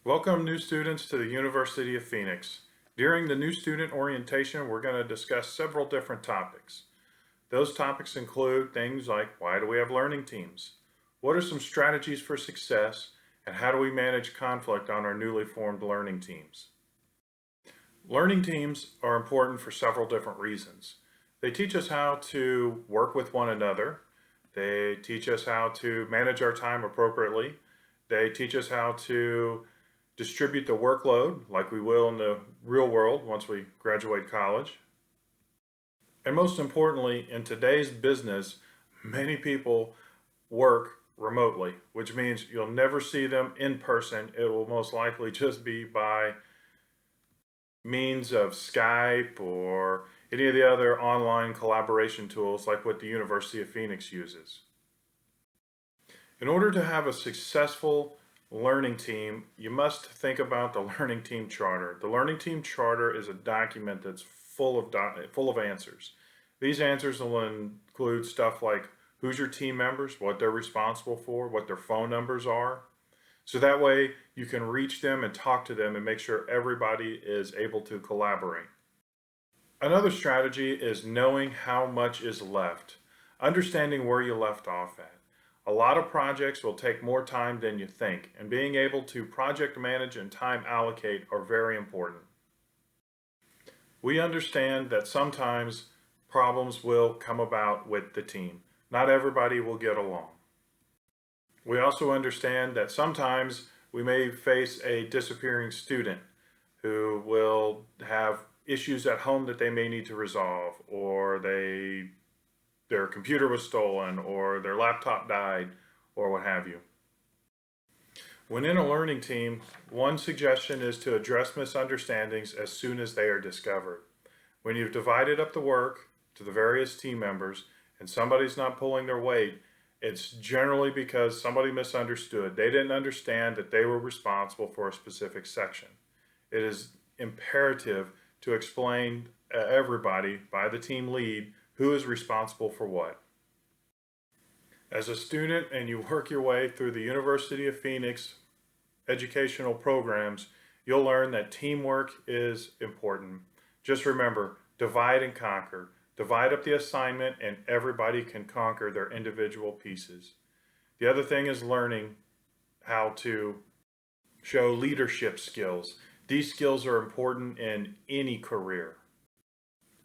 Welcome new students to the University of Phoenix. During the new student orientation, we're going to discuss several different topics. Those topics include things like why do we have learning teams? What are some strategies for success? And how do we manage conflict on our newly formed learning teams? Learning teams are important for several different reasons. They teach us how to work with one another. They teach us how to manage our time appropriately. They teach us how to distribute the workload like we will in the real world once we graduate college. And most importantly, in today's business, many people work remotely, which means you'll never see them in person. It will most likely just be by means of Skype or any of the other online collaboration tools like what the University of Phoenix uses. In order to have a successful learning team, you must think about the learning team charter. The learning team charter is a document that's full of answers. These answers will include stuff like who's your team members, what they're responsible for, what their phone numbers are. So that way you can reach them and talk to them and make sure everybody is able to collaborate. Another strategy is knowing how much is left, understanding where you left off at. A lot of projects will take more time than you think, and being able to project manage and time allocate are very important. We understand that sometimes problems will come about with the team. Not everybody will get along. We also understand that sometimes we may face a disappearing student who will have issues at home that they may need to resolve, or their computer was stolen, or their laptop died, or what have you. When in a learning team, one suggestion is to address misunderstandings as soon as they are discovered. When you've divided up the work to the various team members and somebody's not pulling their weight, it's generally because somebody misunderstood. They didn't understand that they were responsible for a specific section. It is imperative to explain everybody by the team lead who is responsible for what. As a student and you work your way through the University of Phoenix educational programs, you'll learn that teamwork is important. Just remember, divide and conquer. Divide up the assignment and everybody can conquer their individual pieces. The other thing is learning how to show leadership skills. These skills are important in any career.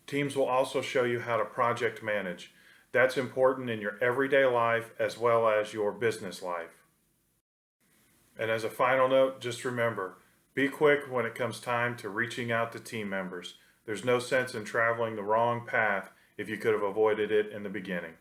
Teams will also show you how to project manage. That's important in your everyday life as well as your business life. And as a final note, just remember, be quick when it comes time to reaching out to team members. There's no sense in traveling the wrong path if you could have avoided it in the beginning.